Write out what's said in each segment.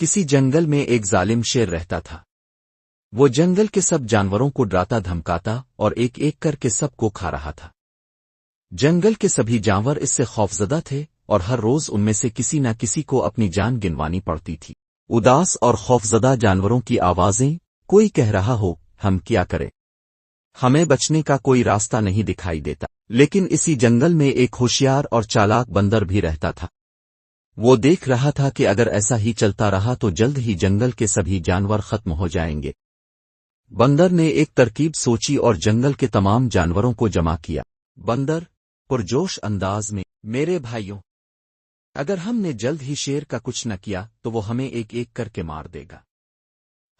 کسی جنگل میں ایک ظالم شیر رہتا تھا۔ وہ جنگل کے سب جانوروں کو ڈراتا دھمکاتا اور ایک ایک کر کے سب کو کھا رہا تھا۔ جنگل کے سبھی جانور اس سے خوفزدہ تھے اور ہر روز ان میں سے کسی نہ کسی کو اپنی جان گنوانی پڑتی تھی۔ اداس اور خوفزدہ جانوروں کی آوازیں، کوئی کہہ رہا ہو ہم کیا کریں، ہمیں بچنے کا کوئی راستہ نہیں دکھائی دیتا۔ لیکن اسی جنگل میں ایک ہوشیار اور چالاک بندر بھی رہتا تھا۔ وہ دیکھ رہا تھا کہ اگر ایسا ہی چلتا رہا تو جلد ہی جنگل کے سبھی جانور ختم ہو جائیں گے۔ بندر نے ایک ترکیب سوچی اور جنگل کے تمام جانوروں کو جمع کیا۔ بندر پرجوش انداز میں، میرے بھائیوں، اگر ہم نے جلد ہی شیر کا کچھ نہ کیا تو وہ ہمیں ایک ایک کر کے مار دے گا۔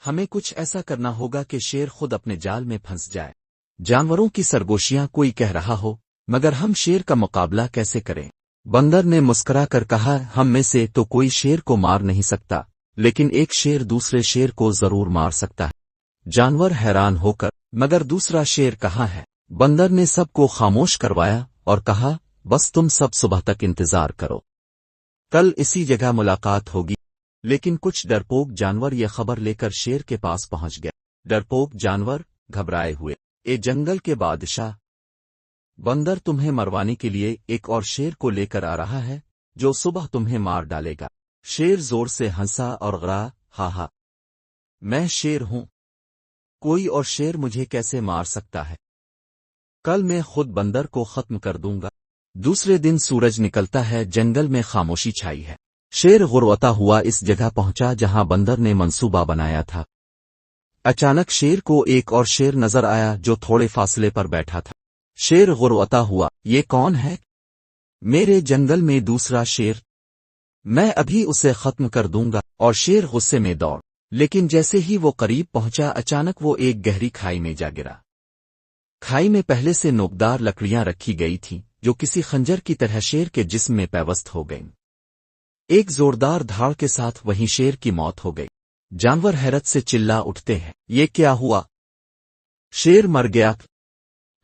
ہمیں کچھ ایسا کرنا ہوگا کہ شیر خود اپنے جال میں پھنس جائے۔ جانوروں کی سرگوشیاں، کوئی کہہ رہا ہو مگر ہم شیر کا مقابلہ کیسے کریں؟ بندر نے مسکرا کر کہا، ہم میں سے تو کوئی شیر کو مار نہیں سکتا، لیکن ایک شیر دوسرے شیر کو ضرور مار سکتا ہے۔ جانور حیران ہو کر، مگر دوسرا شیر کہاں ہے؟ بندر نے سب کو خاموش کروایا اور کہا، بس تم سب صبح تک انتظار کرو، کل اسی جگہ ملاقات ہوگی۔ لیکن کچھ ڈرپوک جانور یہ خبر لے کر شیر کے پاس پہنچ گئے۔ ڈرپوک جانور گھبرائے ہوئے، اے جنگل کے بادشاہ، بندر تمہیں مروانے کے لیے ایک اور شیر کو لے کر آ رہا ہے جو صبح تمہیں مار ڈالے گا۔ شیر زور سے ہنسا اور غرا، ہاں ہاں، میں شیر ہوں، کوئی اور شیر مجھے کیسے مار سکتا ہے؟ کل میں خود بندر کو ختم کر دوں گا۔ دوسرے دن سورج نکلتا ہے، جنگل میں خاموشی چھائی ہے۔ شیر غروتا ہوا اس جگہ پہنچا جہاں بندر نے منصوبہ بنایا تھا۔ اچانک شیر کو ایک اور شیر نظر آیا جو تھوڑے فاصلے پر بیٹھا تھا۔ شیر غروتا ہوا، یہ کون ہے؟ میرے جنگل میں دوسرا شیر، میں ابھی اسے ختم کر دوں گا۔ اور شیر غصے میں دوڑ، لیکن جیسے ہی وہ قریب پہنچا اچانک وہ ایک گہری کھائی میں جا گرا۔ کھائی میں پہلے سے نوکدار لکڑیاں رکھی گئی تھیں جو کسی خنجر کی طرح شیر کے جسم میں پیوست ہو گئیں۔ ایک زوردار دھاڑ کے ساتھ وہیں شیر کی موت ہو گئی۔ جانور حیرت سے چلا اٹھتے ہیں، یہ کیا ہوا؟ شیر مر گیا،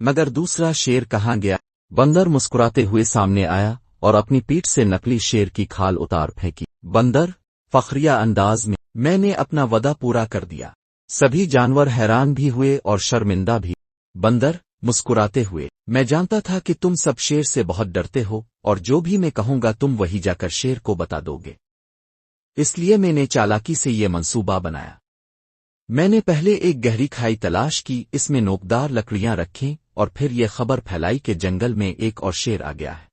مگر دوسرا شیر کہاں گیا؟ بندر مسکراتے ہوئے سامنے آیا اور اپنی پیٹھ سے نکلی شیر کی کھال اتار پھینکی۔ بندر فخریہ انداز میں نے اپنا وعدہ پورا کر دیا۔ سبھی جانور حیران بھی ہوئے اور شرمندہ بھی۔ بندر مسکراتے ہوئے، میں جانتا تھا کہ تم سب شیر سے بہت ڈرتے ہو اور جو بھی میں کہوں گا تم وہی جا کر شیر کو بتا دو گے، اس لیے میں نے چالاکی سے یہ منصوبہ بنایا۔ میں نے پہلے ایک گہری کھائی تلاش کی، اس میں نوکدار لکڑیاں رکھیں اور پھر یہ خبر پھیلائی کہ جنگل میں ایک اور شیر آ گیا ہے۔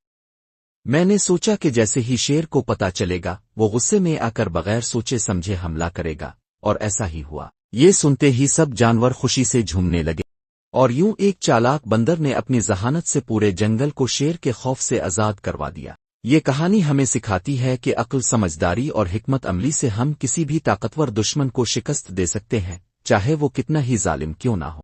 میں نے سوچا کہ جیسے ہی شیر کو پتا چلے گا وہ غصے میں آ کر بغیر سوچے سمجھے حملہ کرے گا، اور ایسا ہی ہوا۔ یہ سنتے ہی سب جانور خوشی سے جھومنے لگے، اور یوں ایک چالاک بندر نے اپنی ذہانت سے پورے جنگل کو شیر کے خوف سے آزاد کروا دیا۔ یہ کہانی ہمیں سکھاتی ہے کہ عقل، سمجھداری اور حکمت عملی سے ہم کسی بھی طاقتور دشمن کو شکست دے سکتے ہیں، چاہے وہ کتنا ہی ظالم کیوں نہ ہو۔